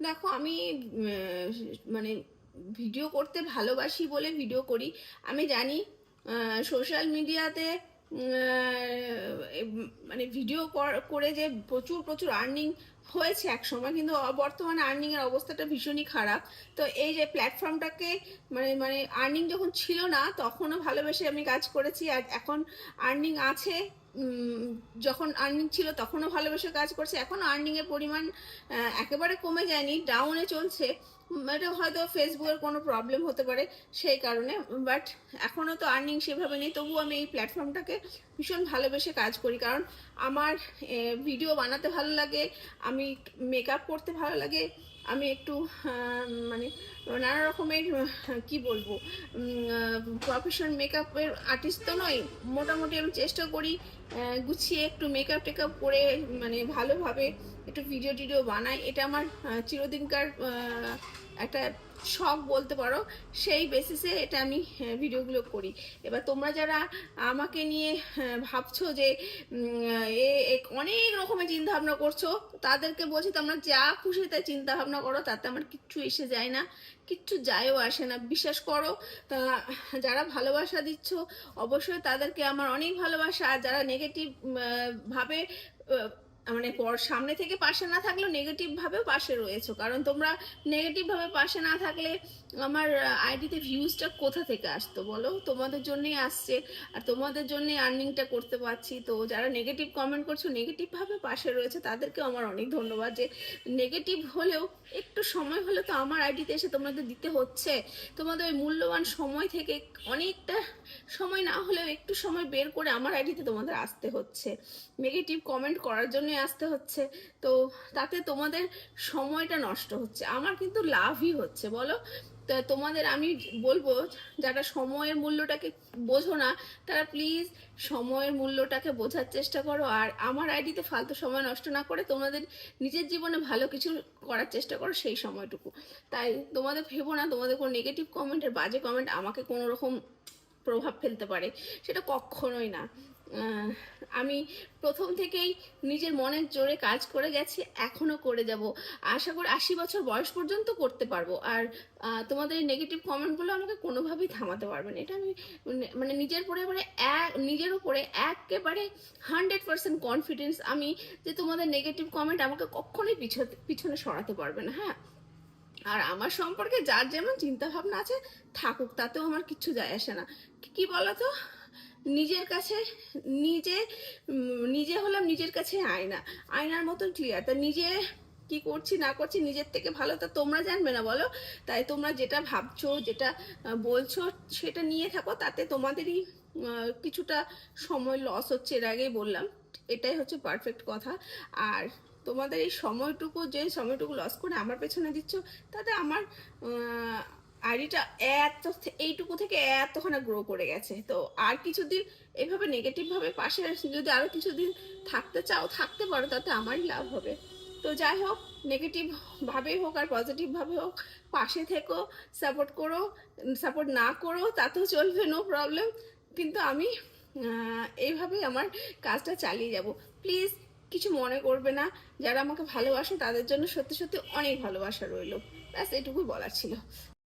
দেখো আমি মানে ভিডিও করতে ভালোবাসি বলে ভিডিও করি। আমি জানি সোশ্যাল মিডিয়াতে মানে ভিডিও করে যে প্রচুর প্রচুর আর্নিং হয়েছে এক সময়, কিন্তু বর্তমানে আর্নিং এর অবস্থাটা ভীষণই খারাপ। তো এই যে প্ল্যাটফর্মটাকে মানে মানে আর্নিং যখন ছিল না তখনও ভালোবেসে আমি কাজ করেছি, আর এখন আর্নিং আছে। যখন আর্নিং ছিল তখনও ভালোবেসে কাজ করছে, এখন আর্নিং এর পরিমাণ একেবারে কমে যায়নি, ডাউনে চলছে। এটা হয়তো ফেসবুকের কোনো প্রবলেম হতে পারে সেই কারণে, বাট এখনও তো আর্নিং সেভাবে নেই। তবুও আমি এই প্ল্যাটফর্মটাকে ভীষণ ভালোবেসে কাজ করি, কারণ আমার ভিডিও বানাতে ভালো লাগে, আমি মেকআপ করতে ভালো লাগে, আমি একটু মানে নানা রকমের কি বলবো, প্রফেশনাল মেকআপের আর্টিস্ট তো নই, মোটামুটি আমি চেষ্টা করি গুছিয়ে একটু মেকআপ টেকআপ করে মানে ভালোভাবে একটু ভিডিও টিডিও বানাই। এটা আমার চিরদিনকার একটা শখ বলতে পারো। সেই বেসিসে এটা আমি ভিডিওগুলো করি। এবার তোমরা যারা আমাকে নিয়ে ভাবছো যে অনেক রকমের চিন্তা ভাবনা করছো, তাদেরকে বলছি তোমরা যা খুশি তাই চিন্তা ভাবনা করো, তাতে আমার কিচ্ছু এসে যায় না, কিচ্ছু যায়ও আসে না, বিশ্বাস করো। তা যারা ভালোবাসা দিচ্ছ অবশ্যই তাদেরকে আমার অনেক ভালোবাসা। আর যারা নেগেটিভ ভাবে মানে সামনে থেকে পাশে না থাকলেও নেগেটিভ ভাবেও পাশে রয়েছো, কারণ তোমরা নেগেটিভ ভাবে পাশে না থাকলে আমার আইডিতে ভিউজটা কোথা থেকে আসতো বলো? তোমাদের জন্যই আসছে, আর তোমাদের জন্যই আর্নিংটা করতে পারছি। তো যারা নেগেটিভ কমেন্ট করছো, নেগেটিভ ভাবে পাশে রয়েছে, তাদেরকেও আমার অনেক ধন্যবাদ। যে নেগেটিভ হলেও একটু সময় হলে তো আমার আইডিতে এসে তোমাদের দিতে হচ্ছে, তোমাদের ওই মূল্যবান সময় থেকে অনেকটা সময় না হলেও একটু সময় বের করে আমার আইডিতে তোমাদের আসতে হচ্ছে, নেগেটিভ কমেন্ট করার জন্য আসতে হচ্ছে। তো তাতে তোমাদের সময়টা নষ্ট হচ্ছে, আমার কিন্তু লাভই হচ্ছে বলো? তা তোমাদের আমি বলবো, যারা সময়ের মূল্যটাকে বোঝো না, তারা প্লিজ সময়ের মূল্যটাকে বোঝার চেষ্টা করো, আর আমার আইডিতে ফালতু সময় নষ্ট না করে তোমাদের নিজের জীবনে ভালো কিছু করার চেষ্টা করো সেই সময়টুকু। তাই তোমাদের ভেবো না তোমাদের কোনো নেগেটিভ কমেন্টের বাজে কমেন্ট আমাকে কোনো রকম প্রভাব ফেলতে পারে, সেটা কখনোই না। আমি প্রথম থেকেই নিজের মনের জোরে কাজ করে গেছি, এখনো করে যাব, আশা করি 80 বছর বয়স পর্যন্ত করতে পারবো। আর তোমাদের এই নেগেটিভ কমেন্টগুলো আমাকে কোনোভাবেই থামাতে পারবে না, এটা আমি মানে নিজের পরিবারে নিজের উপরে একেবারে 100% কনফিডেন্স আমি, যে তোমাদের নেগেটিভ কমেন্ট আমাকে কখনোই পিছনে সরাতে পারবে না। হ্যাঁ, আর আমার সম্পর্কে যার যেমন চিন্তা ভাবনা আছে থাকুক, তাতেও আমার কিচ্ছু যায় আসে না। কি বলতো, নিজের কাছে নিজে নিজে হলাম নিজের কাছে আয়না, আয়নার মতন ক্লিয়ার। তা নিজে কি করছি না করছি নিজের থেকে ভালো তা তোমরা জানবে না বলো? তাই তোমরা যেটা ভাবছো, যেটা বলছো, সেটা নিয়ে থাকো, তাতে তোমাদেরই কিছুটা সময় লস হচ্ছে, এর আগেই বললাম, এটাই হচ্ছে পারফেক্ট কথা। আর তোমাদের এই সময়টুকু, যে সময়টুকু লস করে আমার পেছনে দিচ্ছ, তাতে আমার আইডিটা এত এইটুকু থেকে এতখানা গ্রো করে গেছে। তো আর কিছুদিন এইভাবে নেগেটিভ ভাবে পাশে যদি আরো কিছুদিন থাকতে চাও, থাকতে পারো, তাতে আমারই লাভ হবে। তো যাই হোক, নেগেটিভ ভাবেই হোক আর পজিটিভ ভাবে হোক, পাশে থেকো, সাপোর্ট করো, সাপোর্ট না করো তাতেও চলবে, নো প্রবলেম। কিন্তু আমি এইভাবেই আমার কাজটা চালিয়ে যাব। প্লিজ কিছু মনে করবে না, যারা আমাকে ভালোবাসে তাদের জন্য সত্যি সত্যি অনেক ভালোবাসা রইলো। ব্যাস এটুকুই বলার ছিল।